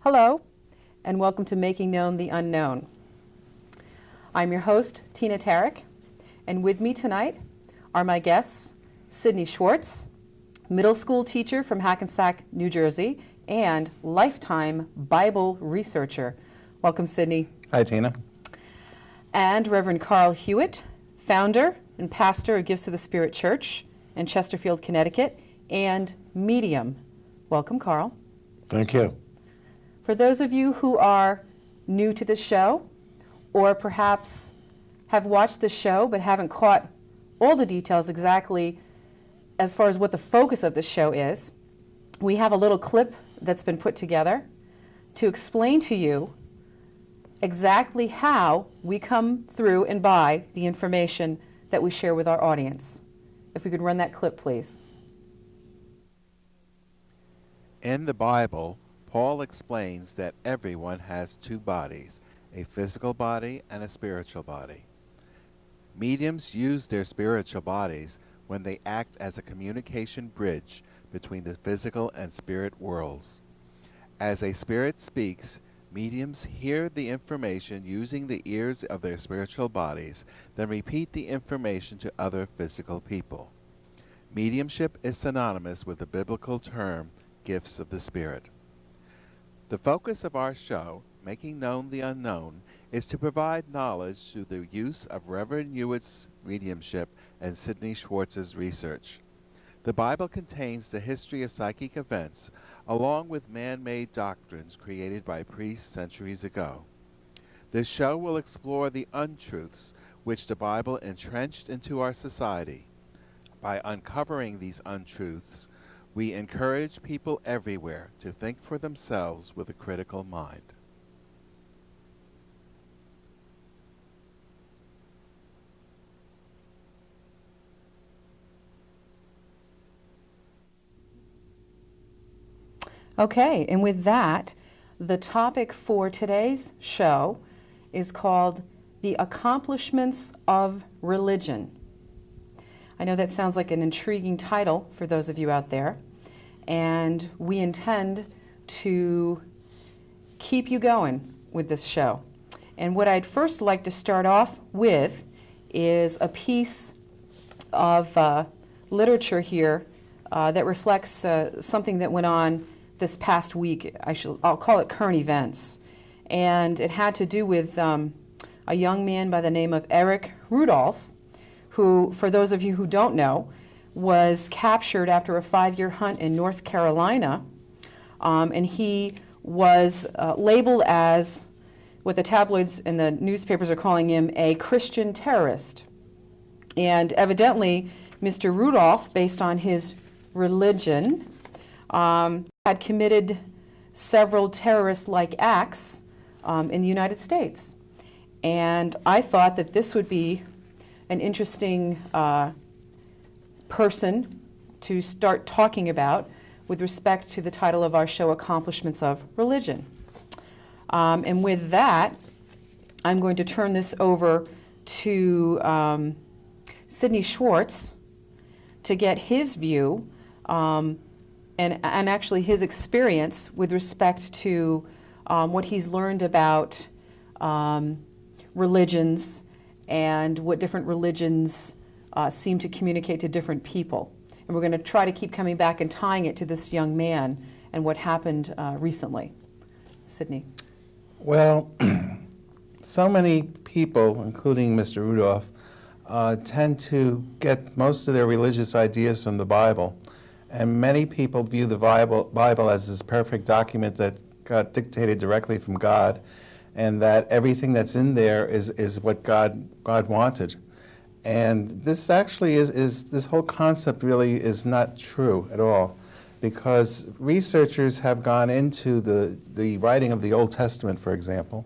Hello, and welcome to Making Known the Unknown. I'm your host, Tina Tarryk, and with me tonight are my guests, Sidney Schwartz, middle school teacher from Hackensack, New Jersey, and lifetime Bible researcher. Welcome, Sidney. Hi, Tina. And Reverend Hewitt, founder and pastor of Gifts of the Spirit Church in Chesterfield, Connecticut, and medium. Welcome, Carl. Thank you. For those of you who are new to the show, or perhaps have watched the show but haven't caught all the details exactly as far as what the focus of the show is, we have a little clip that's been put together to explain to you exactly how we come through and buy the information that we share with our audience. If we could run that clip, please. In the Bible, Paul explains that everyone has two bodies, a physical body and a spiritual body. Mediums use their spiritual bodies when they act as a communication bridge between the physical and spirit worlds. As a spirit speaks, mediums hear the information using the ears of their spiritual bodies, then repeat the information to other physical people. Mediumship is synonymous with the biblical term, gifts of the Spirit. The focus of our show, Making Known the Unknown, is to provide knowledge through the use of Reverend Hewitt's mediumship and Sidney Schwartz's research. The Bible contains the history of psychic events, along with man-made doctrines created by priests centuries ago. This show will explore the untruths which the Bible entrenched into our society. By uncovering these untruths, we encourage people everywhere to think for themselves with a critical mind. Okay, and with that, the topic for today's show is called The Accomplishments of Religion. I know that sounds like an intriguing title for those of you out there, and we intend to keep you going with this show. And what I'd first like to start off with is a piece of literature here that reflects something that went on this past week. I'll call it current events. And it had to do with a young man by the name of Tarryk, who, for those of you who don't know, was captured after a 5-year hunt in North Carolina, and he was labeled as what the tabloids and the newspapers are calling him a Christian terrorist. And evidently, Mr. Rudolph, based on his religion, had committed several terrorist-like acts in the United States. And I thought that this would be an interesting person to start talking about with respect to the title of our show, Accomplishments of Religion. And with that, I'm going to turn this over to Sidney Schwartz to get his view and actually his experience with respect to what he's learned about religions and what different religions seem to communicate to different people. And we're going to try to keep coming back and tying it to this young man and what happened recently. Sidney. Well, so many people, including Mr. Rudolph, tend to get most of their religious ideas from the Bible. And many people view the Bible as this perfect document that got dictated directly from God, and that everything that's in there is what God wanted. And this actually this whole concept really is not true at all, because researchers have gone into the writing of the Old Testament, for example,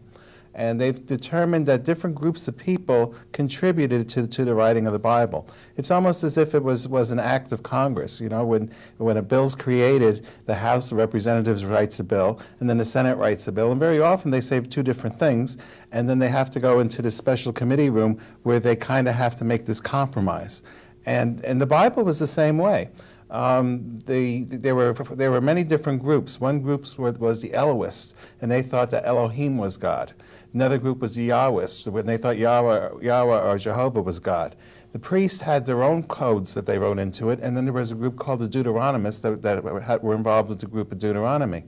and they've determined that different groups of people contributed to the writing of the Bible. It's almost as if it was an act of Congress. You know, when a bill's created, the House of Representatives writes a bill, and then the Senate writes a bill, and very often they say two different things, and then they have to go into the special committee room where they kind of have to make this compromise. And the Bible was the same way. There were many different groups. One group was the Elohists, and they thought that Elohim was God. Another group was the Yahwists, when they thought Yahweh or Jehovah was God. The priests had their own codes that they wrote into it, and then there was a group called the Deuteronomists that were involved with the group of Deuteronomy.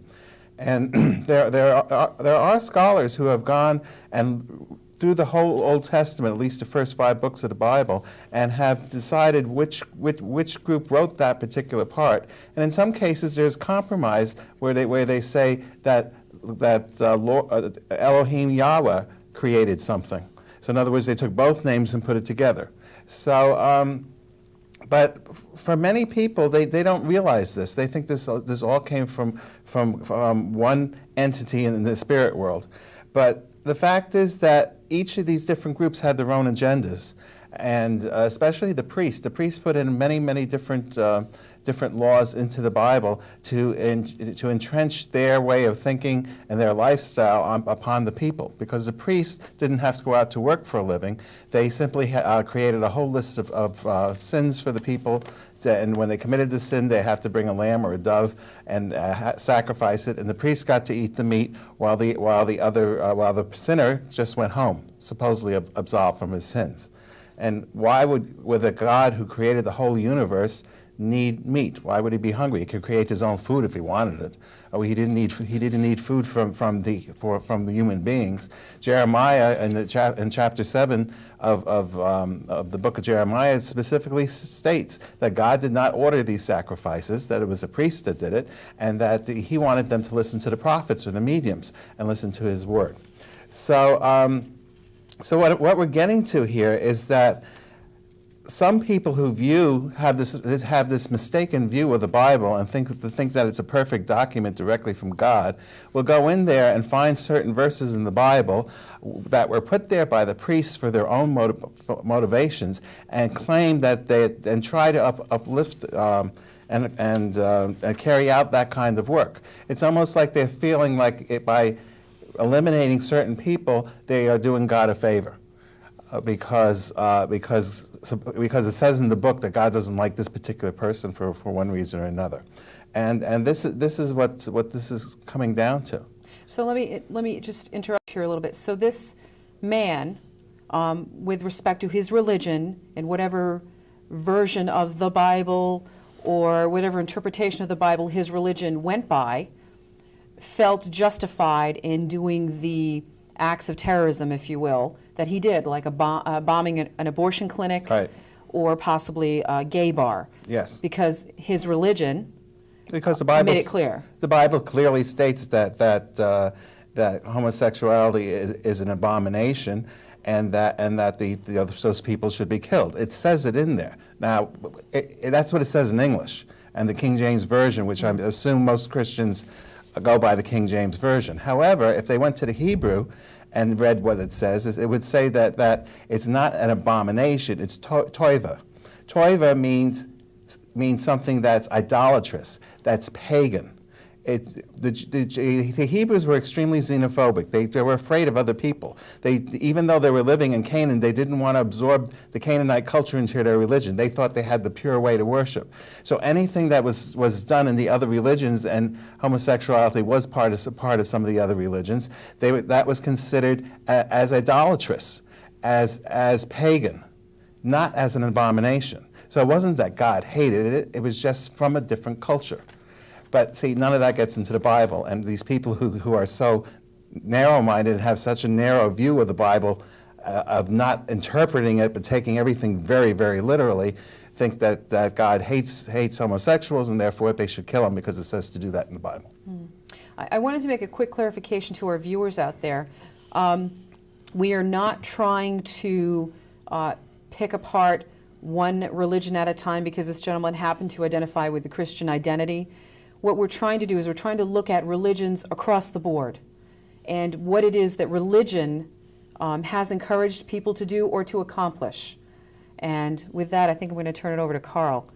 And there are scholars who have gone and through the whole Old Testament, at least the first 5 books of the Bible, and have decided which group wrote that particular part. And in some cases, there's compromise where they say that Elohim Yahweh created something. So in other words, they took both names and put it together. So, but for many people, they don't realize this. They think this all came from one entity in the spirit world. But the fact is that each of these different groups had their own agendas, and especially the priests. The priests put in many different laws into the Bible to entrench their way of thinking and their lifestyle upon the people. Because the priests didn't have to go out to work for a living. They simply created a whole list of sins for the people. And when they committed the sin, they have to bring a lamb or a dove and sacrifice it. And the priest got to eat the meat while the sinner just went home, supposedly absolved from his sins. And why would a God who created the whole universe need meat? Why would he be hungry? He could create his own food if he wanted it. He didn't need food from the human beings. Jeremiah in chapter 7 of the book of Jeremiah specifically states that God did not order these sacrifices, that it was a priest that did it, and that he wanted them to listen to the prophets or the mediums and listen to his word. So what we're getting to here is that some people who have this mistaken view of the Bible and think that it's a perfect document directly from God will go in there and find certain verses in the Bible that were put there by the priests for their own motivations and claim that and try to uplift and carry out that kind of work. It's almost like they're feeling like by eliminating certain people, they are doing God a favor. Because it says in the book that God doesn't like this particular person for one reason or another, and this is what this is coming down to. So let me just interrupt here a little bit. So this man, with respect to his religion and whatever version of the Bible or whatever interpretation of the Bible his religion went by, felt justified in doing the acts of terrorism, if you will, that he did, like bombing an abortion clinic, right, or possibly a gay bar. Yes. Because his religion made it clear. The Bible clearly states that homosexuality is an abomination, and that those people should be killed. It says it in there. Now, that's what it says in English, and the King James Version, which I assume most Christians go by the King James Version. However, if they went to the Hebrew and read what it says, it would say that it's not an abomination, it's toiva. Toiva means something that's idolatrous, that's pagan. The Hebrews were extremely xenophobic. They were afraid of other people. Even though they were living in Canaan, they didn't want to absorb the Canaanite culture into their religion. They thought they had the pure way to worship. So anything that was done in the other religions, and homosexuality was part of some of the other religions, that was considered as idolatrous, as pagan, not as an abomination. So it wasn't that God hated it. It was just from a different culture. But see, none of that gets into the Bible, and these people who are so narrow-minded and have such a narrow view of the Bible, of not interpreting it but taking everything very, very literally, think that God hates homosexuals and therefore they should kill them because it says to do that in the Bible. I wanted to make a quick clarification to our viewers out there. We are not trying to pick apart one religion at a time because this gentleman happened to identify with the Christian identity. What we're trying to do is we're trying to look at religions across the board and what it is that religion has encouraged people to do or to accomplish. And with that, I think I'm going to turn it over to Carl.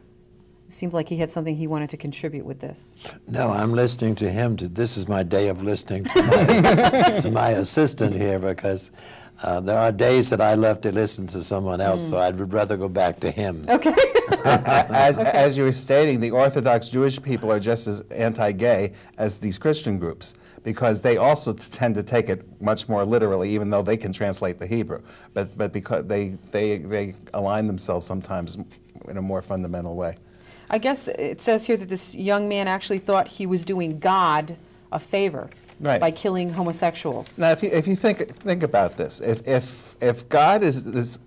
It seemed like he had something he wanted to contribute with this. No, I'm listening to him. This is my day of listening to my, to my assistant here, because there are days that I love to listen to someone else, so I'd rather go back to him. Okay. As you were stating, the Orthodox Jewish people are just as anti-gay as these Christian groups, because they also tend to take it much more literally, even though they can translate the Hebrew. But because they align themselves sometimes in a more fundamental way. I guess it says here that this young man actually thought he was doing God a favor by killing homosexuals. Now, if you think about this, if God is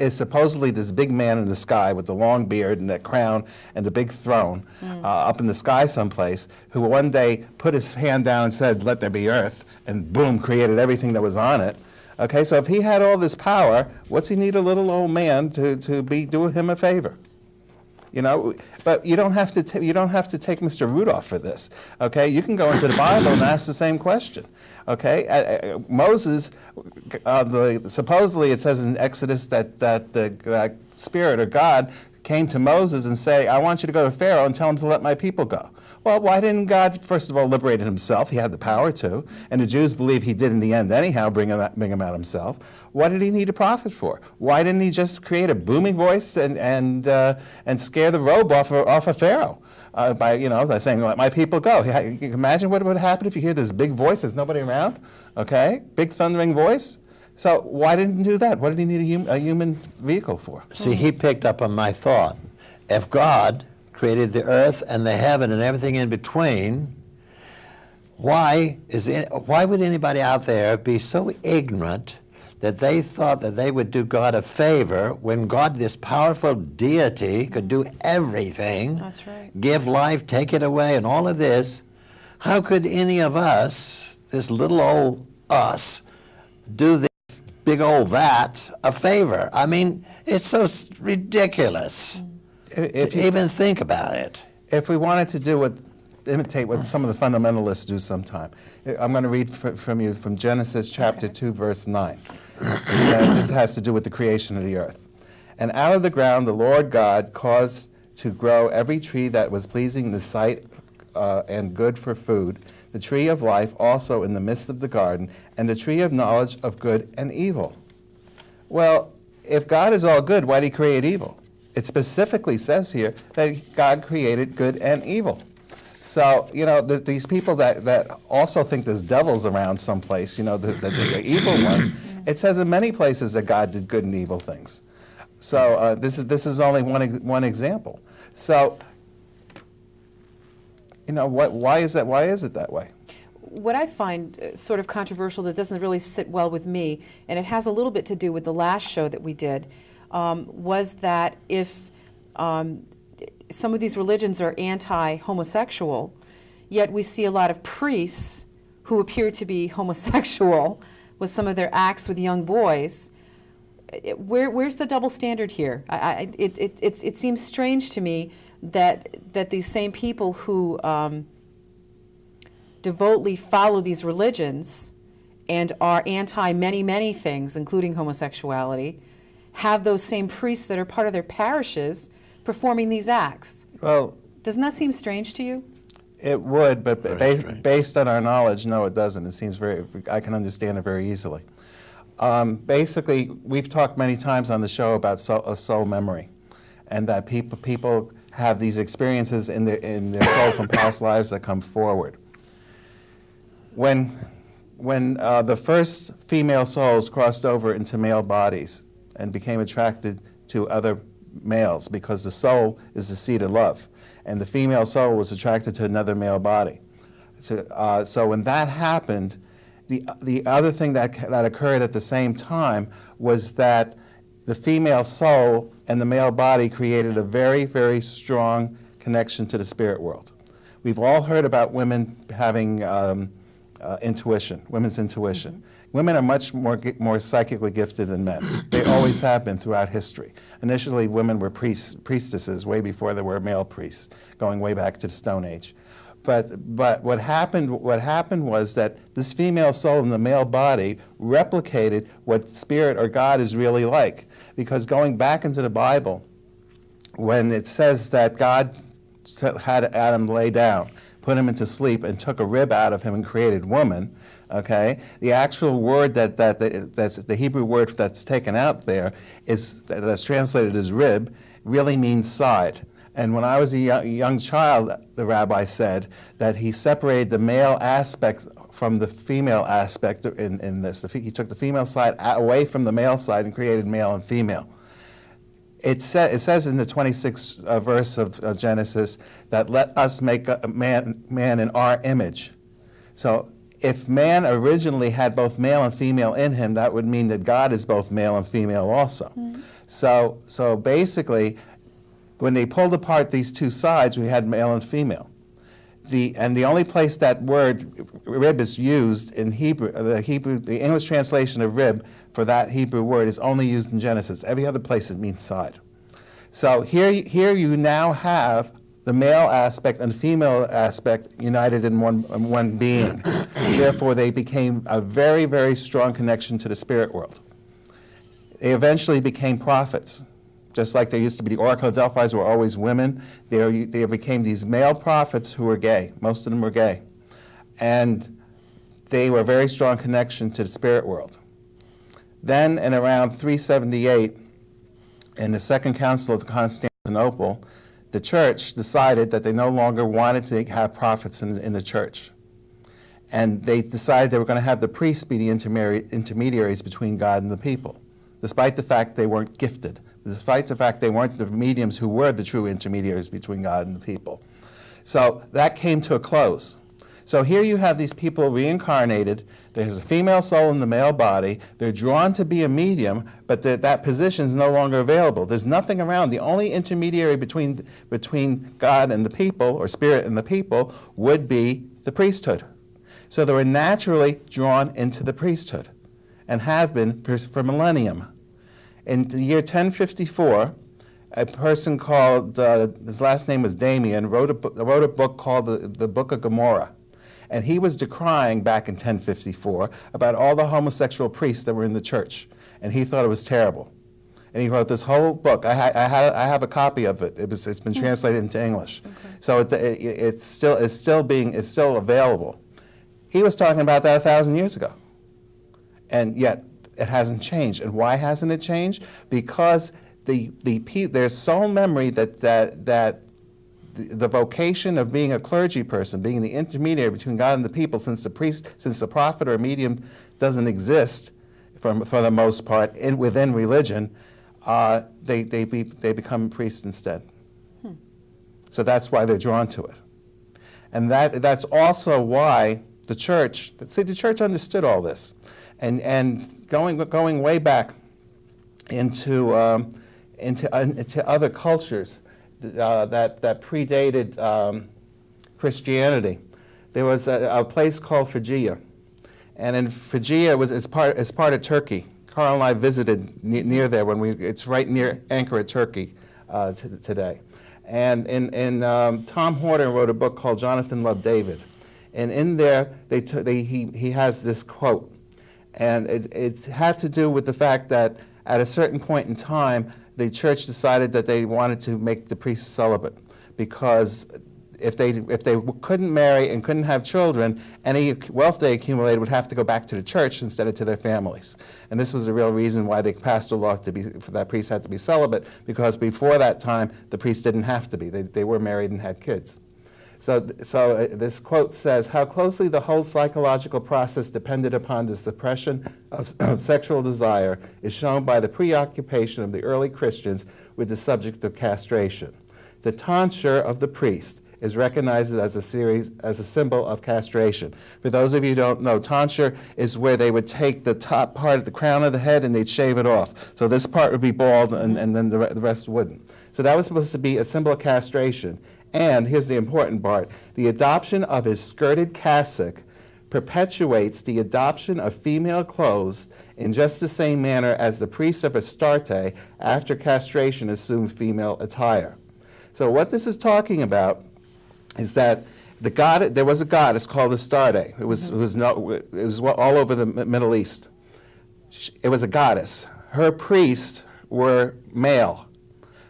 supposedly this big man in the sky with the long beard and that crown and the big throne up in the sky someplace, who one day put his hand down and said, "Let there be earth," and boom, created everything that was on it. Okay, so if he had all this power, what's he need a little old man to be doing him a favor? You know, but you don't have to take Mr. Rudolph for this. Okay, you can go into the Bible and ask the same question. Okay, Moses, supposedly it says in Exodus that the Spirit or God came to Moses and say, "I want you to go to Pharaoh and tell him to let my people go." Well, why didn't God, first of all, liberate himself? He had the power to, and the Jews believe he did in the end anyhow, bring him out himself. What did he need a prophet for? Why didn't he just create a booming voice and scare the robe off of Pharaoh by saying, "Let my people go"? You can imagine what would happen if you hear this big voice, there's nobody around, okay? Big thundering voice. So why didn't he do that? What did he need a human vehicle for? See, he picked up on my thought. If God created the earth and the heaven and everything in between, why would anybody out there be so ignorant that they thought that they would do God a favor when God, this powerful deity, could do everything? That's right. Give life, take it away, and all of this? How could any of us, this little old us, do this big old that a favor? I mean, it's so ridiculous. If you even think about it. If we wanted to imitate what some of the fundamentalists do sometime, I'm going to read from you from Genesis chapter 2, verse 9. This has to do with the creation of the earth. "And out of the ground the Lord God caused to grow every tree that was pleasing in the sight and good for food, the tree of life also in the midst of the garden, and the tree of knowledge of good and evil." Well, if God is all good, why did he create evil? It specifically says here that God created good and evil. So, these people that also think there's devils around someplace, the evil one, it says in many places that God did good and evil things. So this is only one example. So, why is that? Why is it that way? What I find sort of controversial that doesn't really sit well with me, and it has a little bit to do with the last show that we did, was that if some of these religions are anti-homosexual, yet we see a lot of priests who appear to be homosexual with some of their acts with young boys. Where's the double standard here? It seems strange to me that these same people who devotedly follow these religions and are anti many things, including homosexuality, have those same priests that are part of their parishes performing these acts. Well, doesn't that seem strange to you? It would, but based on our knowledge, no, it doesn't. It seems I can understand it very easily. Basically, we've talked many times on the show about a soul memory, and that people have these experiences in their soul from past lives that come forward. When the first female souls crossed over into male bodies and became attracted to other males, because the soul is the seed of love, and the female soul was attracted to another male body. So when that happened, the other thing that occurred at the same time was that the female soul and the male body created a very, very strong connection to the spirit world. We've all heard about women having intuition, women's intuition. Mm-hmm. Women are much more psychically gifted than men. They always have been throughout history. Initially, women were priestesses way before there were male priests, going way back to the Stone Age. But what happened was that this female soul in the male body replicated what spirit or God is really like. Because going back into the Bible, when it says that God had Adam lay down, put him into sleep, and took a rib out of him and created woman, okay, the actual word that's the Hebrew word that's taken out there that's translated as rib really means side. And when I was a young child, the rabbi said that he separated the male aspect from the female aspect in this. He took the female side away from the male side and created male and female. It says in the 26th verse of Genesis that let us make a man in our image. So if man originally had both male and female in him, that would mean that God is both male and female also. Mm-hmm. So basically, when they pulled apart these two sides, we had male and female. The only place that word rib is used in Hebrew, the English translation of rib for that Hebrew word is only used in Genesis. Every other place it means side. So here you now have the male aspect and female aspect united in one being. Therefore, they became a very, very strong connection to the spirit world. They eventually became prophets. Just like there used to be the Oracle of Delphi were always women, they became these male prophets who were gay. Most of them were gay. And they were a very strong connection to the spirit world. Then in around 378, in the Second Council of Constantinople, the church decided that they no longer wanted to have prophets in the church. And they decided they were going to have the priests be the intermediaries between God and the people, despite the fact they weren't gifted. Despite the fact they weren't the mediums who were the true intermediaries between God and the people. So that came to a close. So here you have these people reincarnated. There's a female soul in the male body. They're drawn to be a medium, but that position is no longer available. There's nothing around. The only intermediary between God and the people, or spirit and the people, would be the priesthood. So they were naturally drawn into the priesthood and have been for millennium. In the year 1054, a person called, his last name was Damien, wrote a book called the Book of Gomorrah. And he was decrying back in 1054 about all the homosexual priests that were in the church. And he thought it was terrible. And he wrote this whole book. I have a copy of it. It's been translated into English. Okay. So it's still available. He was talking about that 1,000 years ago. And yet, it hasn't changed. And why hasn't it changed? Because there's soul memory that the vocation of being a clergy person, being the intermediary between God and the people, since the prophet or medium doesn't exist for the most part within religion, they become priests instead. So that's why they're drawn to it. And that's also why the church understood all this. And going way back into other cultures that predated Christianity, there was a place called Phrygia, and in Phrygia it's part of Turkey. Carl and I visited near there it's right near Ankara, Turkey, today. And Tom Horton wrote a book called Jonathan Loved David, and in there he has this quote. And it had to do with the fact that at a certain point in time, the church decided that they wanted to make the priests celibate, because if they couldn't marry and couldn't have children, any wealth they accumulated would have to go back to the church instead of to their families. And this was the real reason why they passed a law for that priests had to be celibate, because before that time, the priests didn't have to be. They were married and had kids. So this quote says, how closely the whole psychological process depended upon the suppression of sexual desire is shown by the preoccupation of the early Christians with the subject of castration. The tonsure of the priest is recognized as a symbol of castration. For those of you who don't know, tonsure is where they would take the top part of the crown of the head and they'd shave it off. So this part would be bald and then the rest wouldn't. So that was supposed to be a symbol of castration. And here's the important part. The adoption of his skirted cassock perpetuates the adoption of female clothes in just the same manner as the priests of Astarte after castration assumed female attire. So what this is talking about is that there was a goddess called Astarte. It was all over the Middle East. It was a goddess. Her priests were male.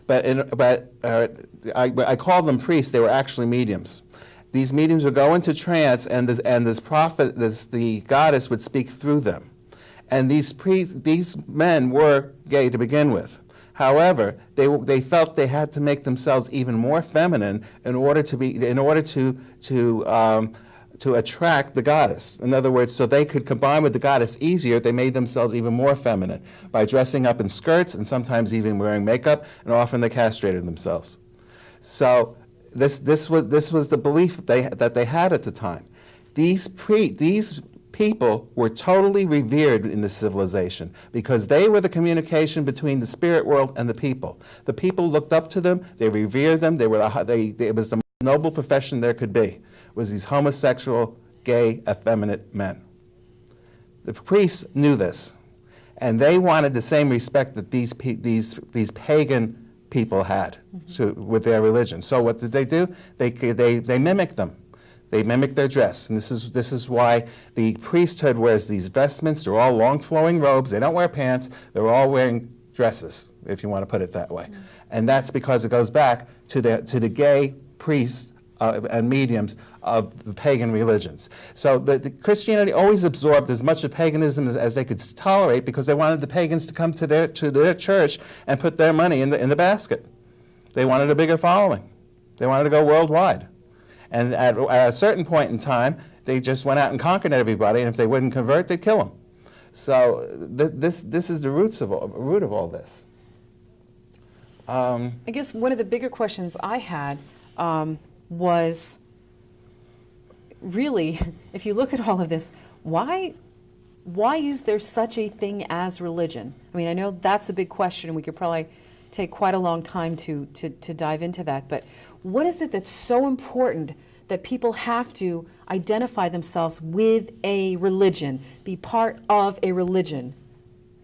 I call them priests. They were actually mediums. These mediums would go into trance, and the goddess would speak through them. And these men were gay to begin with. However, they felt they had to make themselves even more feminine in order to attract the goddess. In other words, so they could combine with the goddess easier, they made themselves even more feminine by dressing up in skirts and sometimes even wearing makeup, and often they castrated themselves. So this was the belief that they had at the time. These people were totally revered in the civilization because they were the communication between the spirit world and the people. The people looked up to them, they revered them, it was the most noble profession there could be, was these homosexual, gay, effeminate men. The priests knew this, and they wanted the same respect that these pagan people had with their religion. So what did they do? They mimicked them. They mimic their dress, and this is why the priesthood wears these vestments. They're all long flowing robes. They don't wear pants. They're all wearing dresses, if you want to put it that way. And that's because it goes back to the gay priests and mediums of the pagan religions. So the Christianity always absorbed as much of paganism as they could tolerate because they wanted the pagans to come to their church and put their money in the basket. They wanted a bigger following. They wanted to go worldwide. And at a certain point in time, they just went out and conquered everybody, and if they wouldn't convert, they'd kill them. So this is the root of all this. I guess one of the bigger questions I had was really, if you look at all of this, why is there such a thing as religion? I mean, I know that's a big question, and we could probably take quite a long time to dive into that, but what is it that's so important that people have to identify themselves with a religion, be part of a religion?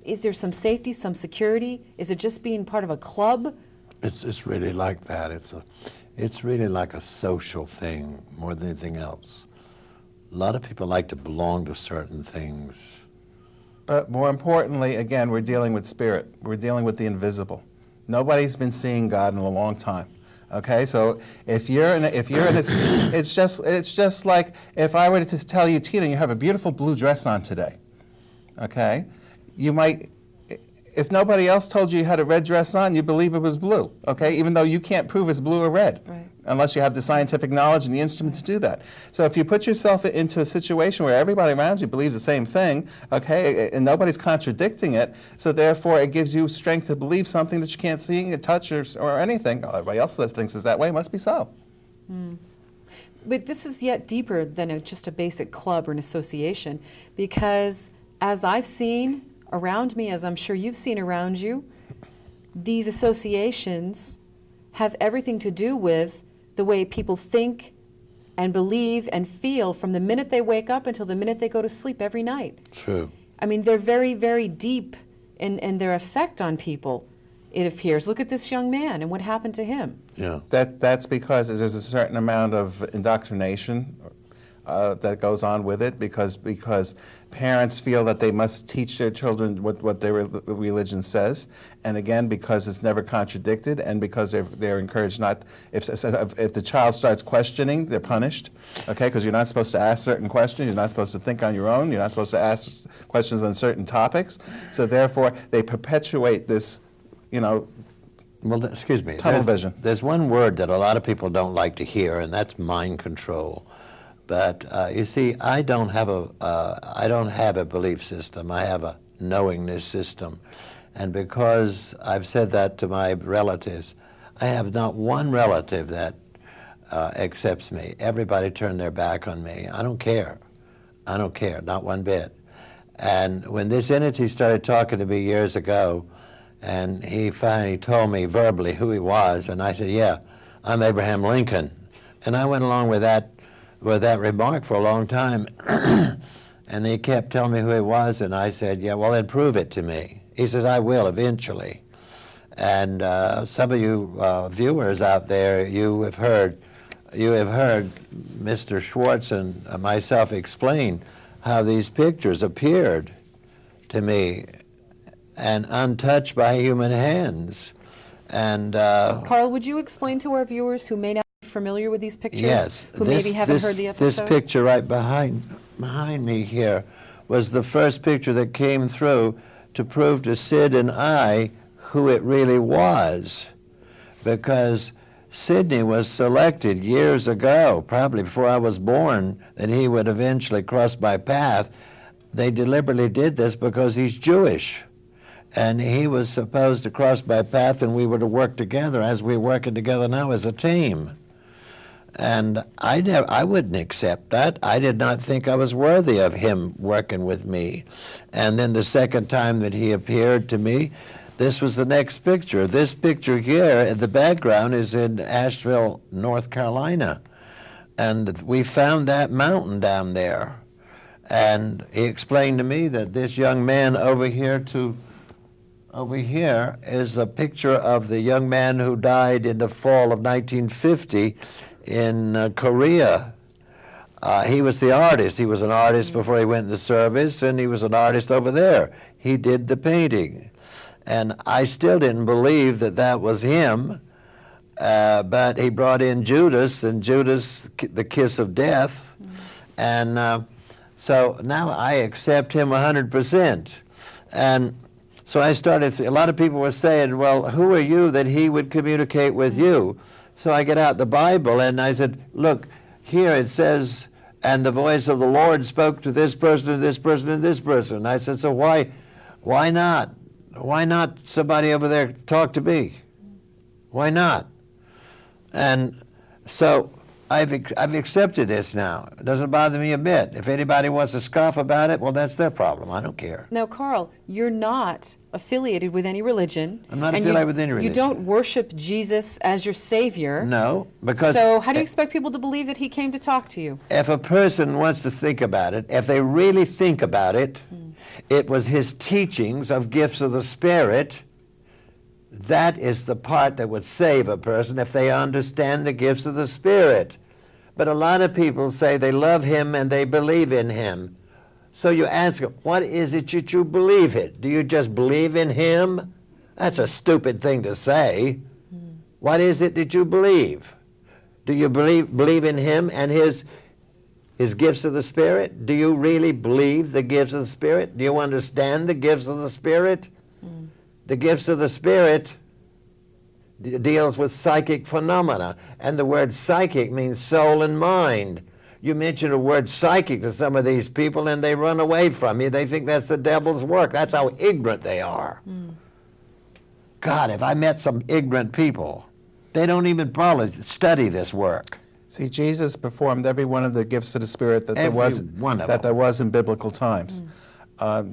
Is there some safety, some security? Is it just being part of a club? It's really like that. It's really like a social thing more than anything else. A lot of people like to belong to certain things. But more importantly, again, we're dealing with spirit. We're dealing with the invisible. Nobody's been seeing God in a long time. Okay, so if you're in this, it's just like if I were to tell you, Tina, you have a beautiful blue dress on today. Okay, you might, if nobody else told you had a red dress on, you believe it was blue. Okay, even though you can't prove it's blue or red, right, unless you have the scientific knowledge and the instrument to do that. So if you put yourself into a situation where everybody around you believes the same thing, okay, and nobody's contradicting it, so therefore it gives you strength to believe something that you can't see, touch, or anything. Everybody else thinks it's that way, it must be so. But this is yet deeper than just a basic club or an association, because as I've seen around me, as I'm sure you've seen around you, these associations have everything to do with the way people think and believe and feel from the minute they wake up until the minute they go to sleep every night. True. I mean, they're very, very deep in their effect on people, it appears. Look at this young man and what happened to him. Yeah. That's because there's a certain amount of indoctrination that goes on with it, because parents feel that they must teach their children what their religion says, and again, because it's never contradicted, and because they're encouraged not, if the child starts questioning, they're punished, okay, because you're not supposed to ask certain questions, you're not supposed to think on your own, you're not supposed to ask questions on certain topics, so therefore they perpetuate this, Well, excuse me. tunnel vision. There's one word that a lot of people don't like to hear, and that's mind control. But you see, I don't have a belief system. I have a knowingness system, and because I've said that to my relatives, I have not one relative that accepts me. Everybody turned their back on me. I don't care. I don't care, not one bit. And when this entity started talking to me years ago, and he finally told me verbally who he was, and I said, "Yeah, I'm Abraham Lincoln," and I went along with that remark for a long time. And they kept telling me who he was, and I said, "Yeah, well, then prove it to me." He says, "I will eventually." And some of you viewers out there, you have heard Mr. Schwartz and myself explain how these pictures appeared to me and untouched by human hands. And Carl, would you explain to our viewers who may not be familiar with these pictures, yes, who maybe haven't heard the episode? This picture right behind me here was the first picture that came through to prove to Sid and I who it really was, because Sidney was selected years ago, probably before I was born, that he would eventually cross my path. They deliberately did this because he's Jewish, and he was supposed to cross my path, and we were to work together as we're working together now as a team. And I wouldn't accept that. I did not think I was worthy of him working with me. And then the second time that he appeared to me, this was the next picture. This picture here in the background is in Asheville, North Carolina. And we found that mountain down there. And he explained to me that this young man over here is a picture of the young man who died in the fall of 1950 in Korea. He was the artist. He was an artist before he went into service, and he was an artist over there. He did the painting. And I still didn't believe that that was him, but he brought in Judas, and Judas, the kiss of death. And so now I accept him 100%. And so I started, a lot of people were saying, well, who are you that he would communicate with you? So I get out the Bible and I said, look, here it says, and the voice of the Lord spoke to this person and this person and this person. And I said, so why not? Why not somebody over there talk to me? Why not? And so I've accepted this now. It doesn't bother me a bit. If anybody wants to scoff about it, well, that's their problem. I don't care. Now, Carl, you're not affiliated with any religion. I'm not affiliated with any religion. You don't worship Jesus as your Savior. No, because... So how do you expect people to believe that he came to talk to you? If a person wants to think about it, if they really think about it, it was his teachings of gifts of the Spirit. That is the part that would save a person if they understand the gifts of the Spirit. But a lot of people say they love him and they believe in him. So you ask them, what is it that you believe in? Do you just believe in him? That's a stupid thing to say. What is it that you believe? Do you believe in him and his gifts of the Spirit? Do you really believe the gifts of the Spirit? Do you understand the gifts of the Spirit? The gifts of the Spirit deals with psychic phenomena, and the word psychic means soul and mind. You mention the word psychic to some of these people and they run away from you. They think that's the devil's work. That's how ignorant they are. God, if I met some ignorant people, they don't even probably study this work. See, Jesus performed every one of the gifts of the Spirit that there was in biblical times.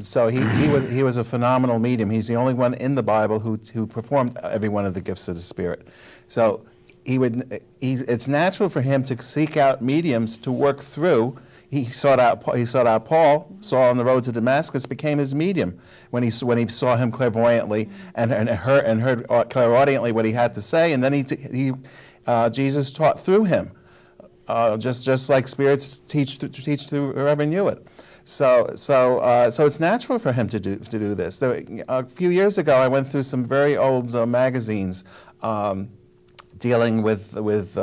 So he was a phenomenal medium. He's the only one in the Bible who performed every one of the gifts of the Spirit. So it's natural for him to seek out mediums to work through. He sought out Paul. Saul on the road to Damascus became his medium when he saw him clairvoyantly and heard clairaudiently what he had to say, and then Jesus taught through him, just like spirits teach through Reverend Hewitt. So it's natural for him to do this. A few years ago, I went through some very old magazines dealing with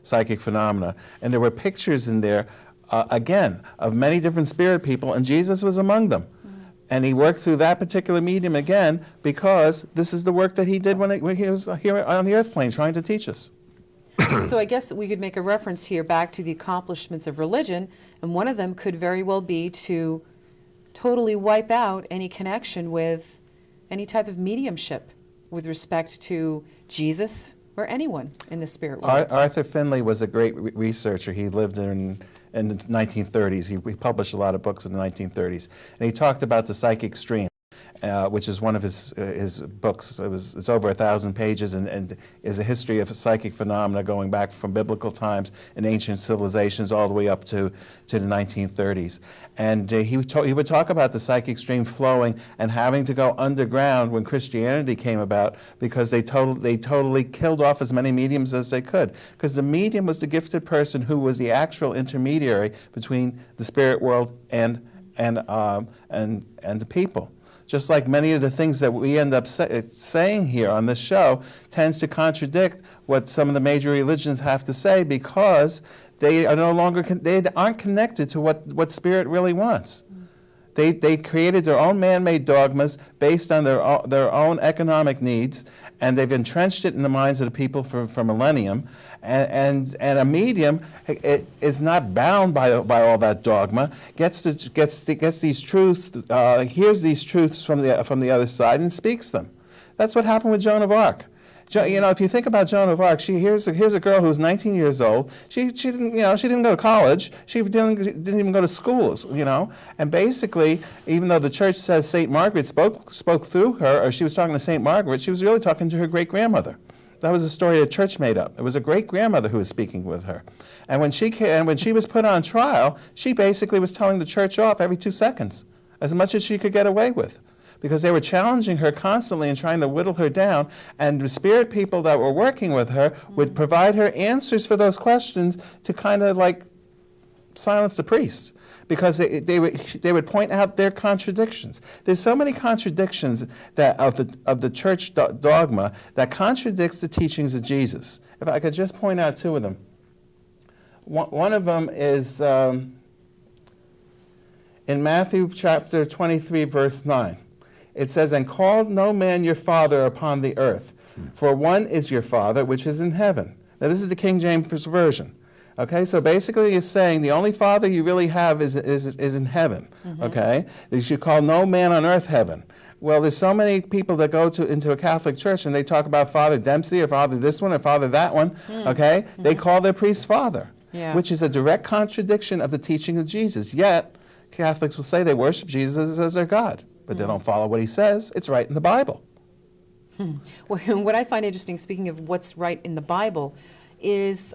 psychic phenomena, and there were pictures in there, again, of many different spirit people, and Jesus was among them. And he worked through that particular medium again because this is the work that he did when he was here on the earth plane trying to teach us. So I guess we could make a reference here back to the accomplishments of religion, and one of them could very well be to totally wipe out any connection with any type of mediumship with respect to Jesus or anyone in the spirit world. Arthur Findlay was a great researcher. He lived in the 1930s. He published a lot of books in the 1930s, and he talked about the psychic stream. Which is one of his books. It's over 1,000 pages and is a history of psychic phenomena going back from biblical times and ancient civilizations all the way up to the 1930s. And he would talk about the psychic stream flowing and having to go underground when Christianity came about because they totally killed off as many mediums as they could, because the medium was the gifted person who was the actual intermediary between the spirit world and the people. just like many of the things that we end up saying here on this show tends to contradict what some of the major religions have to say, because they are no longer, they aren't connected to what Spirit really wants. They created their own man-made dogmas based on their own economic needs, and they've entrenched it in the minds of the people for millennium. And a medium is not bound by all that dogma. Gets these truths, hears these truths from the other side, and speaks them. That's what happened with Joan of Arc. You know, if you think about Joan of Arc, here's a girl who was 19 years old. She didn't go to college. She didn't even go to schools. You know, and basically, even though the church says Saint Margaret spoke through her, or she was talking to Saint Margaret, she was really talking to her great grandmother. That was a story the church made up. It was a great grandmother who was speaking with her, and when she was put on trial, she basically was telling the church off every 2 seconds, as much as she could get away with, because they were challenging her constantly and trying to whittle her down, and the Spirit people that were working with her would provide her answers for those questions to kind of like silence the priests, because they would point out their contradictions. There's so many contradictions that of the church dogma that contradicts the teachings of Jesus. If I could just point out two of them. One of them is in Matthew chapter 23, verse 9. It says, "And call no man your father upon the earth, for one is your Father which is in heaven." Now this is the King James Version. Okay, so basically it's saying the only Father you really have is in heaven. Okay, you should call no man on earth heaven. Well, there's so many people that go into a Catholic church and they talk about Father Dempsey or Father this one or Father that one. Okay, they call their priest Father, which is a direct contradiction of the teaching of Jesus. Yet Catholics will say they worship Jesus as their God, but they don't follow what he says. It's right in the Bible. Well, what I find interesting, speaking of what's right in the Bible, is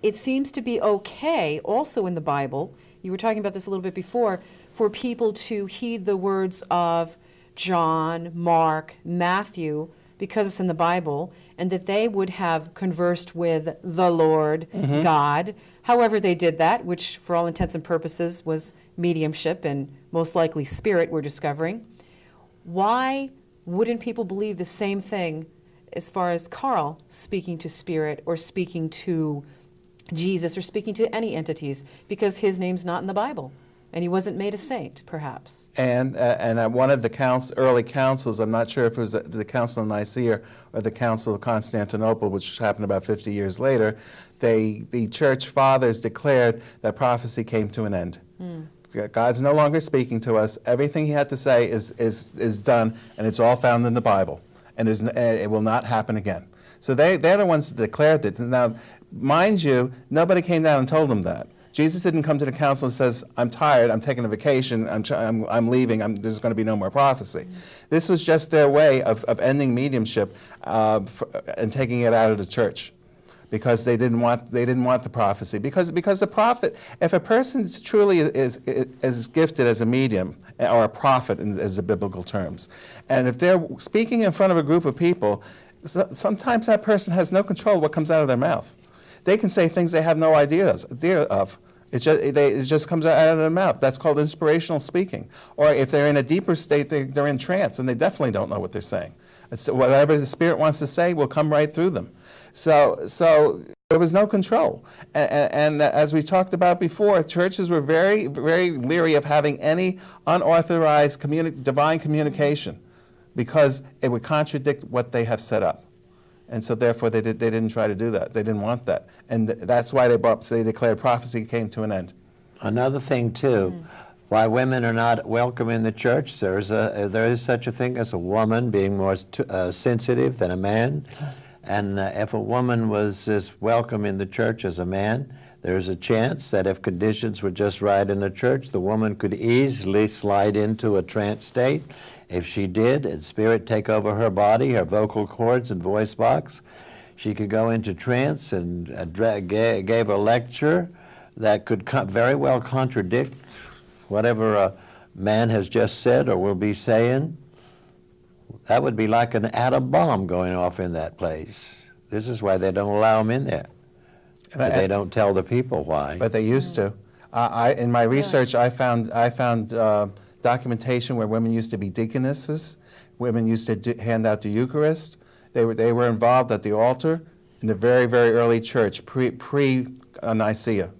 it seems to be okay also in the Bible, you were talking about this a little bit before, for people to heed the words of John, Mark, Matthew, because it's in the Bible, and that they would have conversed with the Lord God, however they did that, which for all intents and purposes was mediumship and most likely spirit, we're discovering. Why wouldn't people believe the same thing as far as Carl speaking to spirit or speaking to Jesus or speaking to any entities, because his name's not in the Bible and he wasn't made a saint, perhaps? And at one of the early councils, I'm not sure if it was the Council of Nicaea or the Council of Constantinople, which happened about 50 years later, the church fathers declared that prophecy came to an end. God's no longer speaking to us. Everything he had to say is done, and it's all found in the Bible. And it will not happen again. So they're the ones that declared it. Now, mind you, nobody came down and told them that. Jesus didn't come to the council and says, "I'm tired, I'm taking a vacation, I'm leaving, there's going to be no more prophecy." This was just their way of ending mediumship and taking it out of the church, because they didn't want the prophecy. Because the prophet, if a person truly is gifted as a medium or a prophet as the biblical terms, and if they're speaking in front of a group of people, sometimes that person has no control of what comes out of their mouth. They can say things they have no idea of. It just comes out of their mouth. That's called inspirational speaking. Or if they're in a deeper state, they're in trance, and they definitely don't know what they're saying. Whatever the Spirit wants to say will come right through them. So there was no control. And as we talked about before, churches were very, very leery of having any unauthorized divine communication, because it would contradict what they have set up. And so therefore they didn't try to do that. They didn't want that. And that's why they declared prophecy came to an end. Another thing too, why women are not welcome in the church, there is such a thing as a woman being more sensitive than a man. And if a woman was as welcome in the church as a man, there's a chance that if conditions were just right in the church, the woman could easily slide into a trance state. If she did, and spirit take over her body, her vocal cords and voice box, she could go into trance and gave a lecture that could very well contradict whatever a man has just said or will be saying. That would be like an atom bomb going off in that place. This is why they don't allow them in there. But they don't tell the people why. But they used to. In my research, I found documentation where women used to be deaconesses, women used to hand out the Eucharist. They were involved at the altar in the very, very early church, pre-Nicaea,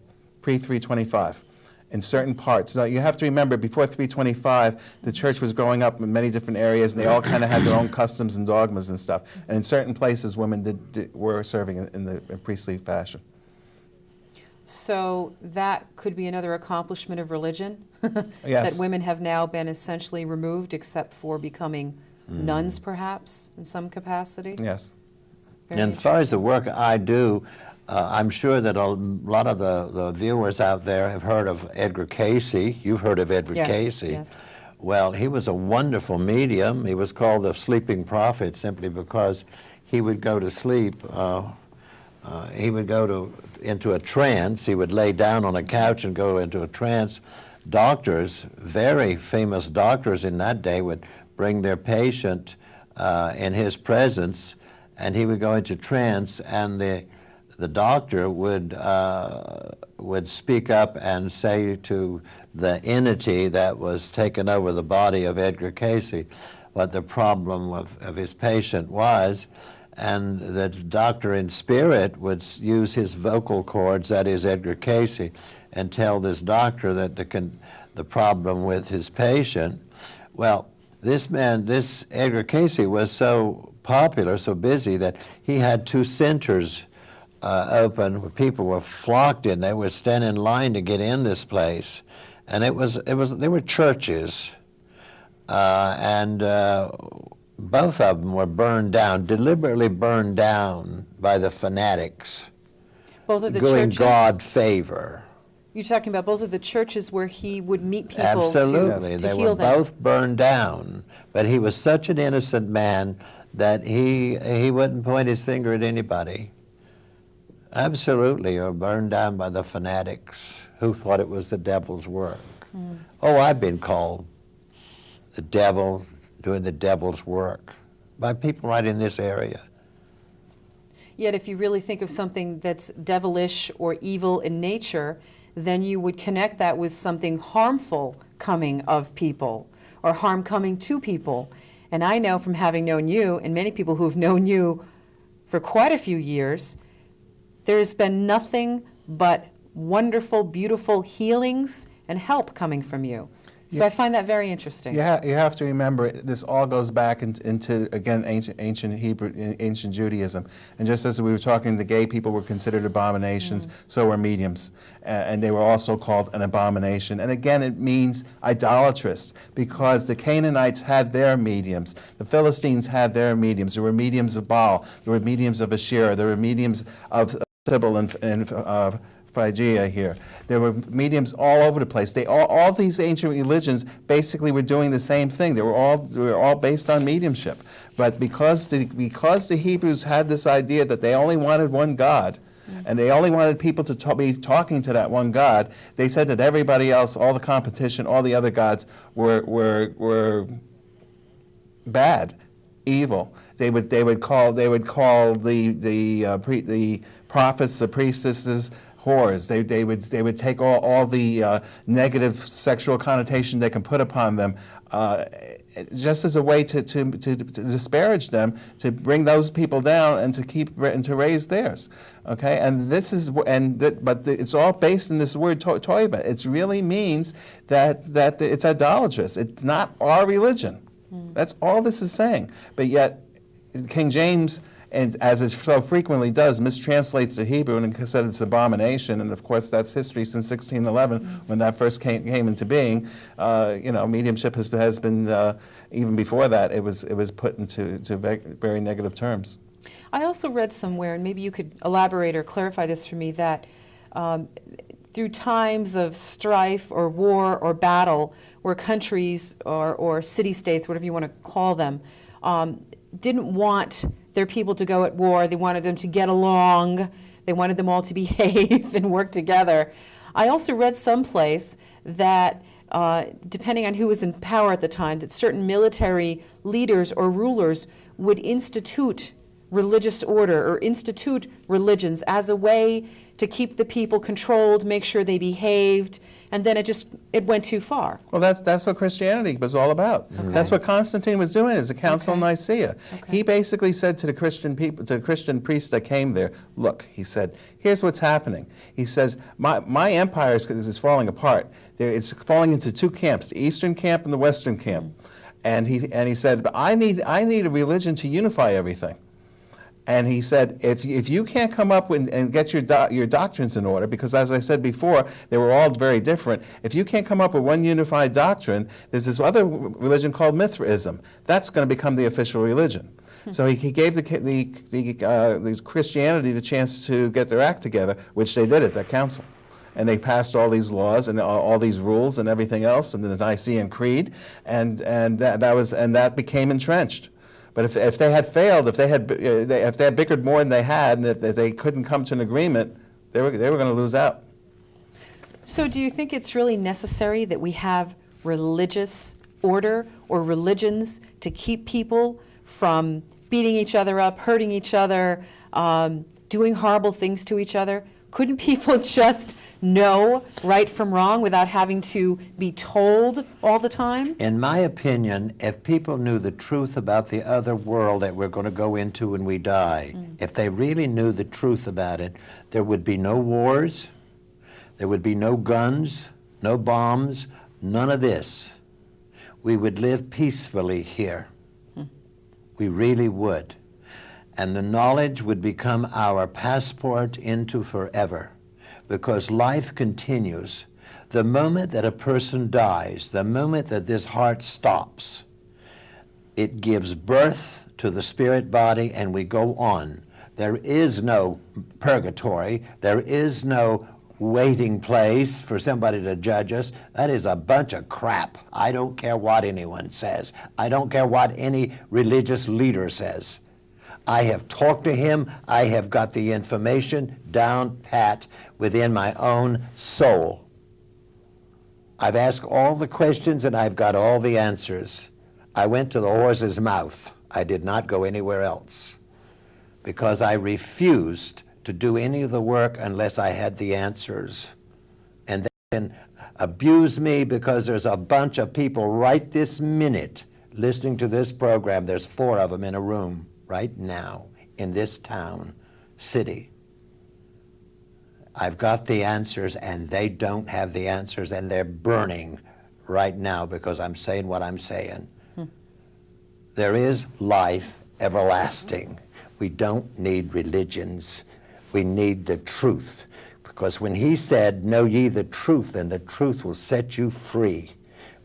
pre-325, in certain parts. Now, you have to remember, before 325, the church was growing up in many different areas, and they all kind of had their own customs and dogmas and stuff. And in certain places, women were serving in the priestly fashion. So that could be another accomplishment of religion? Yes. That women have now been essentially removed except for becoming nuns, perhaps, in some capacity? Yes. Very And as far as the work I do, I'm sure that a lot of the viewers out there have heard of Edgar Casey. You've heard of Edgar Casey. Yes. Well, he was a wonderful medium. He was called the sleeping prophet simply because he would go to sleep. He would go into a trance. He would lay down on a couch and go into a trance. Doctors, very famous doctors in that day, would bring their patient in his presence, and he would go into trance, and the doctor would speak up and say to the entity that was taken over the body of Edgar Casey what the problem of his patient was, and the doctor in spirit would use his vocal cords, that is Edgar Casey, and tell this doctor that the problem with his patient. Well, this Edgar Casey was so popular, so busy, that he had 2 centers open where people were flocked in. They would stand in line to get in this place, and they were churches, and both of them were burned down, deliberately burned down by the fanatics, Both of the doing churches? God favor. You're talking about both of the churches where he would meet people Absolutely, to they heal were them. both burned down, but he was such an innocent man that he wouldn't point his finger at anybody. Absolutely, or burned down by the fanatics who thought it was the devil's work. Oh, I've been called the devil, doing the devil's work by people right in this area. Yet if you really think of something that's devilish or evil in nature, then you would connect that with something harmful coming of people, or harm coming to people. And I know from having known you, and many people who have known you for quite a few years, there's been nothing but wonderful, beautiful healings and help coming from you. So I find that very interesting. You have to remember, this all goes back into again, ancient Hebrew, ancient Judaism. And just as we were talking, the gay people were considered abominations, so were mediums. And they were also called an abomination. And again, it means idolatrous, because the Canaanites had their mediums. The Philistines had their mediums. There were mediums of Baal. There were mediums of Asherah. There were mediums of Sybil and Phrygia here. There were mediums all over the place. All these ancient religions basically were doing the same thing. They were all based on mediumship. But because the Hebrews had this idea that they only wanted one God, and they only wanted people to be talking to that one God, they said that everybody else, all the competition, all the other gods were bad, evil. They would call the prophets, the priestesses, whores. They would take all the negative sexual connotation they can put upon them, just as a way to disparage them, to bring those people down and to raise theirs. Okay, and but it's all based in this word toiba. It really means that it's idolatrous. It's not our religion. That's all this is saying. But yet, King James, and as it so frequently does, mistranslates the Hebrew and said it's abomination. And of course, that's history since 1611, when that first came into being. Mediumship has been even before that. It was put into very negative terms. I also read somewhere, and maybe you could elaborate or clarify this for me, that through times of strife or war or battle, where countries or city-states, whatever you want to call them, didn't want their people to go at war. They wanted them to get along. They wanted them all to behave and work together. I also read someplace that, depending on who was in power at the time, that certain military leaders or rulers would institute religious order or institute religions as a way to keep the people controlled, make sure they behaved, and then it went too far. Well, that's what Christianity was all about. Okay. That's what Constantine was doing as the Council of Okay. Nicaea. Okay. He basically said to the Christian people, to the Christian priests that came there, look, he said, here's what's happening. He says, my empire is falling apart. It's falling into two camps, the Eastern camp and the Western camp. And he said, but I need a religion to unify everything. And he said, if you can't come up with, and get your doctrines in order, because as I said before, they were all very different. If you can't come up with one unified doctrine, there's this other religion called Mithraism. That's going to become the official religion. So he gave the Christianity the chance to get their act together, which they did at that council. And they passed all these laws and all these rules and everything else, and the Nicene Creed, and that became entrenched. But if they had failed, if they had bickered more than they had, and if they couldn't come to an agreement, they were going to lose out. So do you think it's really necessary that we have religious order or religions to keep people from beating each other up, hurting each other, doing horrible things to each other? Couldn't people just know right from wrong without having to be told all the time? In my opinion, if people knew the truth about the other world that we're going to go into when we die, if they really knew the truth about it, there would be no wars, there would be no guns, no bombs, none of this. We would live peacefully here. We really would. And the knowledge would become our passport into forever, because life continues. The moment that a person dies, the moment that this heart stops, it gives birth to the spirit body and we go on. There is no purgatory. There is no waiting place for somebody to judge us. That is a bunch of crap. I don't care what anyone says. I don't care what any religious leader says. I have talked to him. I have got the information down pat within my own soul. I've asked all the questions and I've got all the answers. I went to the horse's mouth. I did not go anywhere else because I refused to do any of the work unless I had the answers. And they can abuse me because there's a bunch of people right this minute listening to this program. There's 4 of them in a room right now in this town, city. I've got the answers and they don't have the answers, and they're burning right now because I'm saying what I'm saying. There is life everlasting. We don't need religions. We need the truth. Because when he said, know ye the truth, and the truth will set you free.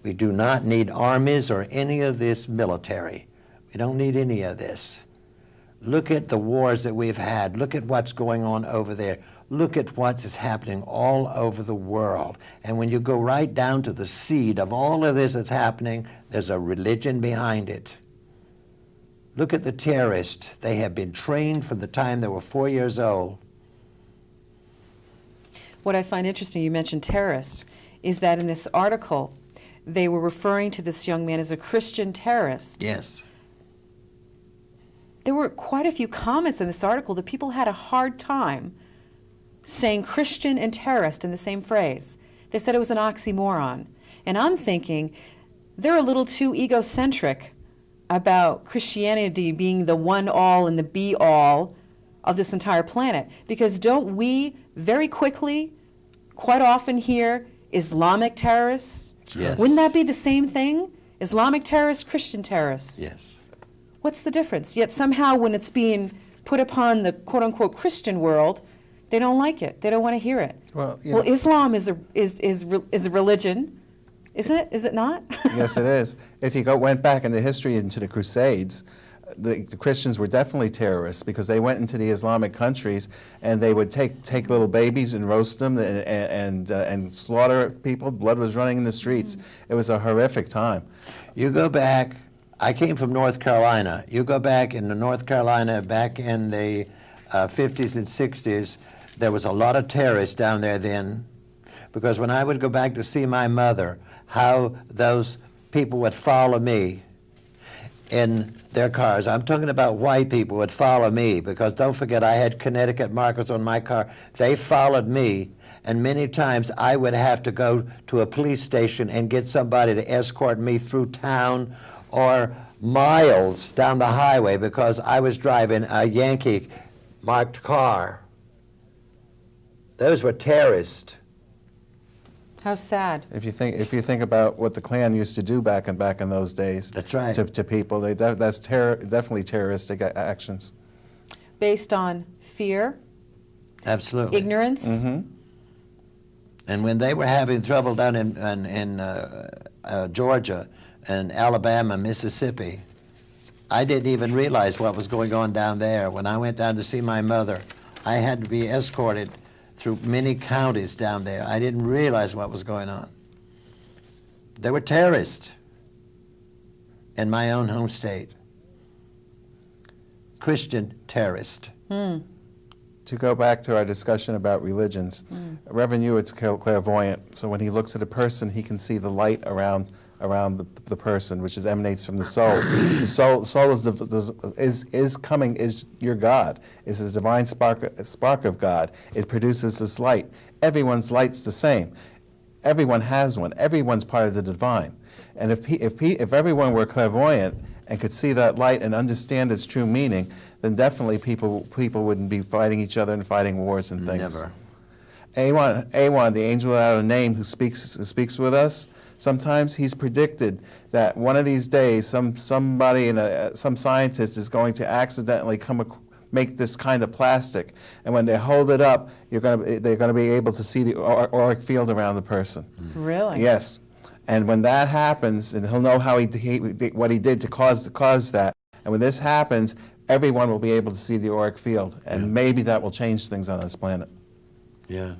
We do not need armies or any of this military. We don't need any of this. Look at the wars that we've had. Look at what's going on over there. Look at what's happening all over the world. And when you go right down to the seed of all of this that's happening, there's a religion behind it. Look at the terrorists. They have been trained from the time they were 4 years old. What I find interesting, you mentioned terrorists, is that in this article, they were referring to this young man as a Christian terrorist. Yes. There were quite a few comments in this article that people had a hard time saying Christian and terrorist in the same phrase. They said it was an oxymoron. And I'm thinking they're a little too egocentric about Christianity being the one-all and the be-all of this entire planet. Because don't we very quickly, quite often hear Islamic terrorists? Yes. Wouldn't that be the same thing? Islamic terrorists, Christian terrorists? Yes. What's the difference? Yet somehow when it's being put upon the quote-unquote Christian world, they don't like it. They don't want to hear it. Well, you Well, know, Islam is a religion, isn't it? Is it not? yes, it is. If you went back in the history into the Crusades, the Christians were definitely terrorists because they went into the Islamic countries and they would take little babies and roast them and slaughter people. Blood was running in the streets. It was a horrific time. You go back, I came from North Carolina. You go back into North Carolina back in the 50s and 60s, there was a lot of terrorists down there then, because when I would go back to see my mother, how those people would follow me. in their cars. I'm talking about white people would follow me, because don't forget I had Connecticut markers on my car. They followed me, and many times I would have to go to a police station and get somebody to escort me through town or miles down the highway because I was driving a Yankee marked car. Those were terrorists. How sad. If you think about what the Klan used to do back in those days, That's right. to people, that's definitely terroristic actions. Based on fear, Absolutely. ignorance. Mm-hmm. And when they were having trouble down in Georgia and Alabama, Mississippi, I didn't even realize what was going on down there. When I went down to see my mother, I had to be escorted through many counties down there. I didn't realize what was going on. There were terrorists in my own home state. Christian terrorists. To go back to our discussion about religions, Reverend Hewitt's clairvoyant, so when he looks at a person, he can see the light around the person, which emanates from the soul. The soul is your God. It's a divine spark of God. It produces this light. Everyone's light's the same. Everyone has one. Everyone's part of the divine. And if everyone were clairvoyant and could see that light and understand its true meaning, then definitely people wouldn't be fighting each other and fighting wars and things. Never. Awan, the angel without a name who speaks with us, sometimes he's predicted that one of these days some scientist is going to accidentally make this kind of plastic, and when they hold it up, they're going to be able to see the auric field around the person. Really? Yes. And when that happens, and he'll know how what he did to cause that. And when this happens, everyone will be able to see the auric field, and maybe that will change things on this planet. Yeah.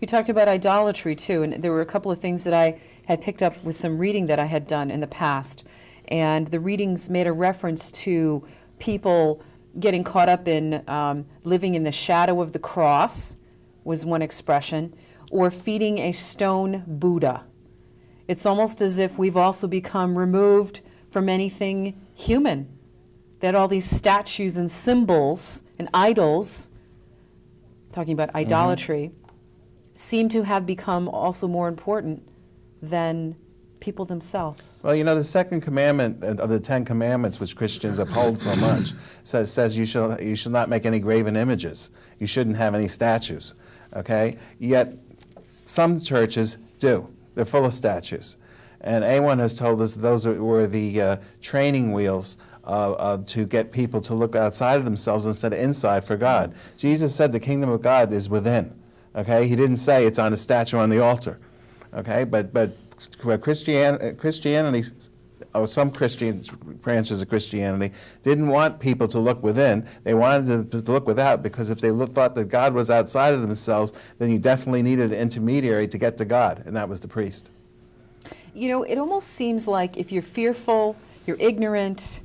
You talked about idolatry too, and there were a couple of things that I had picked up with some reading that I had done in the past. And the readings made a reference to people getting caught up in living in the shadow of the cross, was one expression, or feeding a stone Buddha. It's almost as if we've also become removed from anything human, that all these statues and symbols and idols, talking about idolatry, seem to have become also more important than people themselves. Well, the second commandment of the Ten Commandments, which Christians uphold so much, says you shall not make any graven images. You shouldn't have any statues. Okay? Yet some churches do. They're full of statues. And A1 has told us those were the training wheels to get people to look outside of themselves instead of inside for God. Jesus said the kingdom of God is within. Okay? He didn't say it's on a statue on the altar. Okay? But Christianity, or some Christian branches of Christianity, didn't want people to look within. They wanted to look without, because if they thought that God was outside of themselves, then you definitely needed an intermediary to get to God, and that was the priest. It almost seems like if you're fearful, you're ignorant,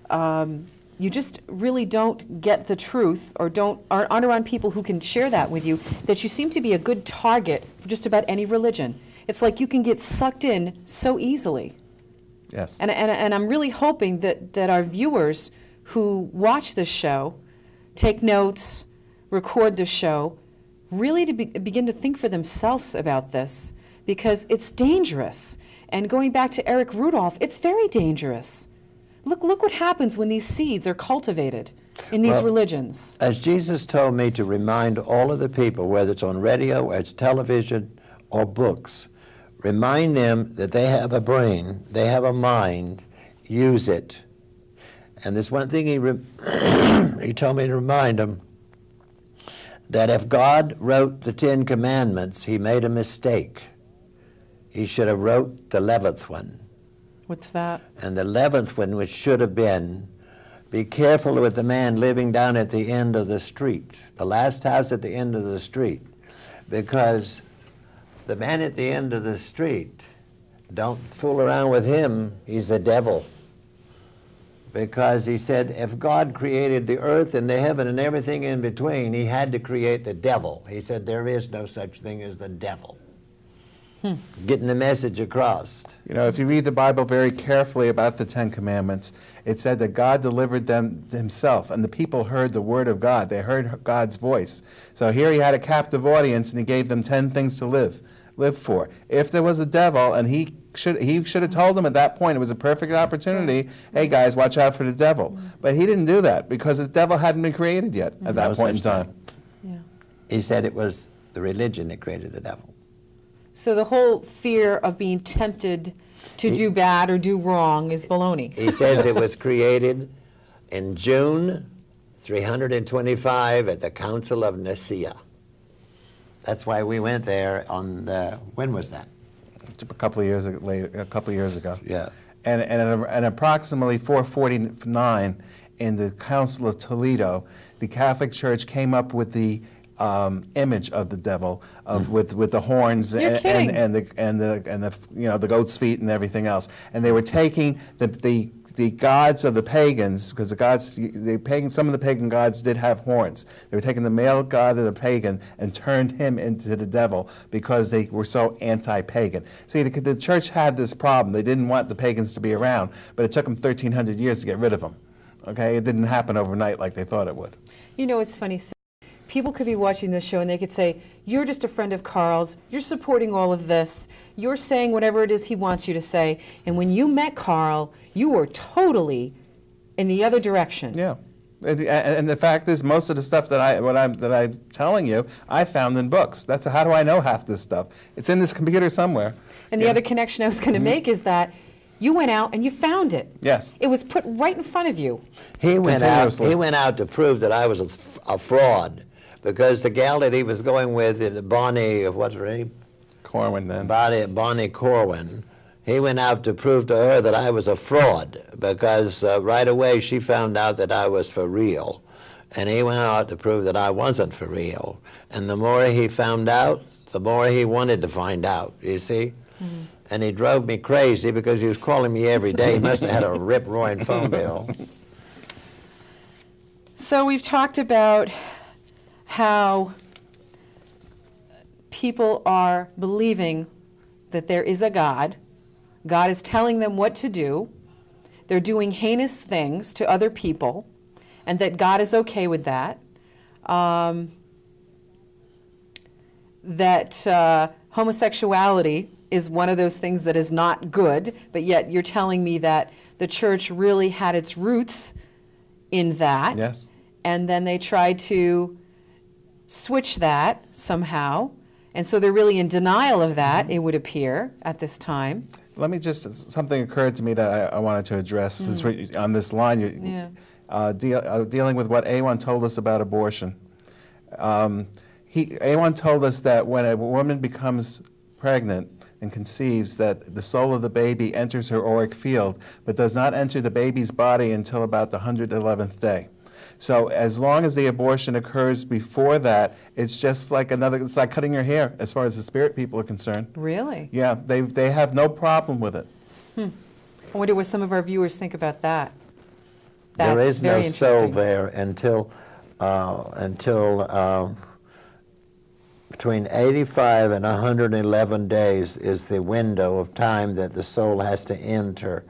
you just really don't get the truth, or aren't around people who can share that with you, that you seem to be a good target for just about any religion. It's like you can get sucked in so easily. Yes. And I'm really hoping that our viewers who watch this show, take notes, record the show, really to begin to think for themselves about this, because it's dangerous. And going back to Eric Rudolph, it's very dangerous. Look what happens when these seeds are cultivated in these religions. As Jesus told me to remind all of the people, whether it's on radio, or it's television, or books, remind them that they have a brain, they have a mind, use it. And there's one thing he told me to remind them, that if God wrote the 10 Commandments, he made a mistake. He should have wrote the 11th one. What's that? And the 11th one, which should have been, be careful with the man living down at the end of the street, the last house at the end of the street, because the man at the end of the street, don't fool around with him, he's the devil. Because he said, if God created the earth and the heaven and everything in between, he had to create the devil. He said, there is no such thing as the devil. getting the message across. You know, if you read the Bible very carefully about the Ten Commandments, it said that God delivered them himself, and the people heard the word of God. They heard God's voice. So here he had a captive audience, and he gave them 10 things to live for. If there was a devil, and he should have told them at that point, it was a perfect opportunity, hey guys, watch out for the devil. But he didn't do that, because the devil hadn't been created yet at that point in time. Yeah. He said it was the religion that created the devil. So the whole fear of being tempted to do bad or do wrong is baloney. He says it was created in June 325 at the Council of Nicaea. That's why we went there on the, when was that? A couple of years ago. Yeah. And approximately 449 in the Council of Toledo, the Catholic Church came up with the image of the devil with the horns You're kidding. and the you know, the goat's feet and everything else, and they were taking the gods of the pagans, because some of the pagan gods did have horns. They were taking the male god of the pagan and turned him into the devil because they were so anti-pagan. See, the church had this problem. They didn't want the pagans to be around, but it took them 1,300 years to get rid of them. Okay, it didn't happen overnight like they thought it would. You know, it's funny. People could be watching this show and they could say, you're just a friend of Carl's, you're supporting all of this, you're saying whatever it is he wants you to say, and when you met Carl, you were totally in the other direction. Yeah. And the fact is, most of the stuff that I'm telling you, I found in books. That's how do I know half this stuff? It's in this computer somewhere. And the other connection I was going to make is that you went out and you found it. Yes. It was put right in front of you. He went out to prove that I was a fraud, because the gal that he was going with, Bonnie, what's her name? Corwin, then. Bonnie Corwin. He went out to prove to her that I was a fraud, because right away she found out that I was for real. And he went out to prove that I wasn't for real. And the more he found out, the more he wanted to find out, you see? Mm-hmm. And he drove me crazy because he was calling me every day. He must have had a rip-roaring phone bill. So we've talked about how people are believing that there is a God. God is telling them what to do. They're doing heinous things to other people, and that God is okay with that. That homosexuality is one of those things that is not good, but yet you're telling me that the church really had its roots in that. Yes. And then they tried to switch that somehow. And so they're really in denial of that, it would appear, at this time. Let me just, something occurred to me that I wanted to address. Since we're on this line, dealing with what A1 told us about abortion. A1 told us that when a woman becomes pregnant and conceives, that the soul of the baby enters her auric field, but does not enter the baby's body until about the 111th day. So as long as the abortion occurs before that, it's just like it's like cutting your hair as far as the spirit people are concerned. Really? Yeah, they have no problem with it. I wonder what some of our viewers think about that. There That's is very no soul interesting. there until between 85 and 111 days is the window of time that the soul has to enter.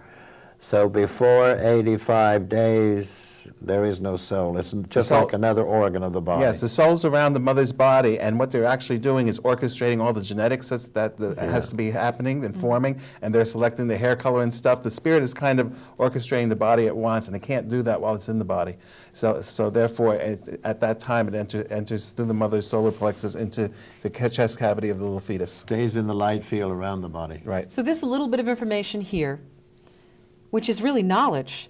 So before 85 days, there is no soul. It's just like another organ of the body. Yes, the soul's around the mother's body, and what they're actually doing is orchestrating all the genetics that has to be happening and forming, and they're selecting the hair color and stuff. The spirit is kind of orchestrating the body at once, and it can't do that while it's in the body. So therefore, at that time, it enters through the mother's solar plexus into the chest cavity of the little fetus. Stays in the light field around the body. Right. So this little bit of information here, which is really knowledge,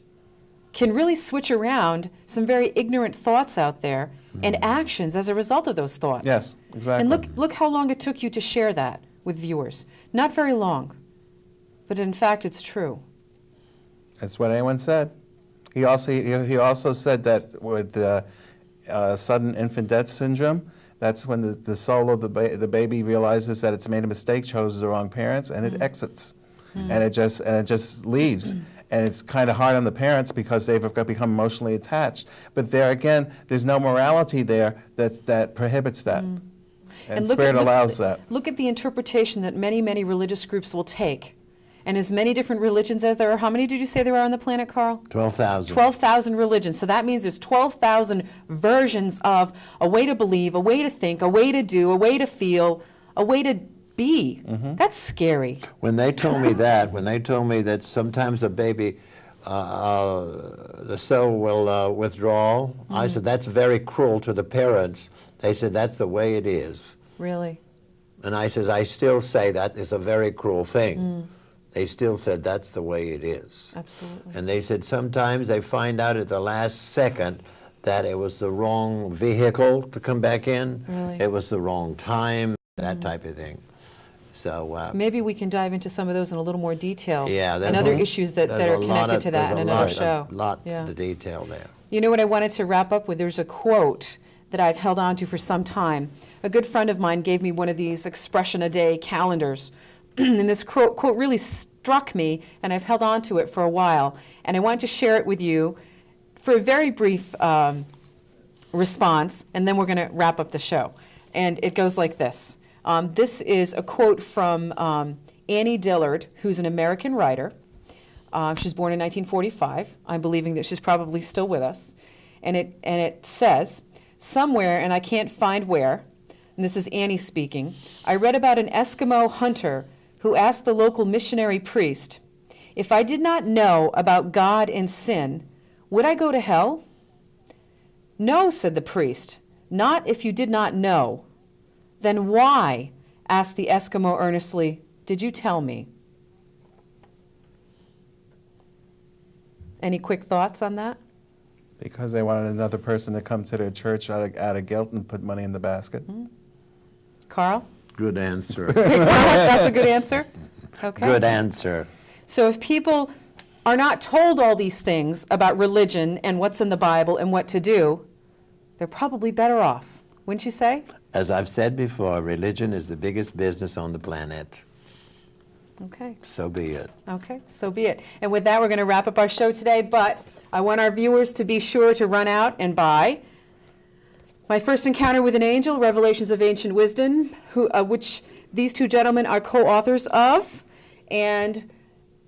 can really switch around some very ignorant thoughts out there and actions as a result of those thoughts. Yes, exactly. And look how long it took you to share that with viewers. Not very long, but in fact it's true. That's what anyone said. He also said that with sudden infant death syndrome, that's when the soul of the baby realizes that it's made a mistake, chose the wrong parents, and it exits, and it just leaves. And it's kind of hard on the parents because they've become emotionally attached. But there again, there's no morality there that prohibits that. And Spirit allows that. Look at the interpretation that many, many religious groups will take. And as many different religions as there are, how many did you say there are on the planet, Carl? 12,000. 12,000 religions. So that means there's 12,000 versions of a way to believe, a way to think, a way to do, a way to feel, a way to be. That's scary. When they told me that sometimes a baby, the cell will withdraw, I said, that's very cruel to the parents. They said, that's the way it is. Really? And I says, I still say that is a very cruel thing. They still said that's the way it is. Absolutely. And they said sometimes they find out at the last second that it was the wrong vehicle to come back in. Really? It was the wrong time, that type of thing. So maybe we can dive into some of those in a little more detail. yeah, and other issues that are connected to that in another show. A lot of detail there. You know what I wanted to wrap up with? There's a quote that I've held on to for some time. A good friend of mine gave me one of these expression-a-day calendars. And this quote really struck me, and I've held on to it for a while. And I wanted to share it with you for a very brief response, and then we're going to wrap up the show. And it goes like this. This is a quote from Annie Dillard, who's an American writer. She was born in 1945. I'm believing that she's probably still with us. And it says, somewhere, and I can't find where, and this is Annie speaking, I read about an Eskimo hunter who asked the local missionary priest, if I did not know about God and sin, would I go to hell? No, said the priest, not if you did not know. Then why, asked the Eskimo earnestly, did you tell me? Any quick thoughts on that? Because they wanted another person to come to their church out of guilt and put money in the basket. Carl? Good answer. That's a good answer? Okay. Good answer. So if people are not told all these things about religion and what's in the Bible and what to do, they're probably better off, wouldn't you say? As I've said before, religion is the biggest business on the planet. Okay. So be it. Okay, so be it. And with that, we're going to wrap up our show today, but I want our viewers to be sure to run out and buy My First Encounter with an Angel, Revelations of Ancient Wisdom, which these two gentlemen are co-authors of. And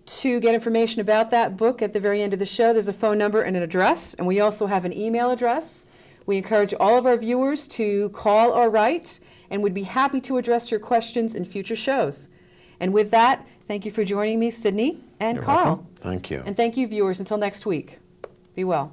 to get information about that book at the very end of the show, there's a phone number and an address, and we also have an email address. We encourage all of our viewers to call or write, and would be happy to address your questions in future shows. And with that, thank you for joining me, Sidney and You're Carl. welcome. Thank you. And thank you, viewers. Until next week, be well.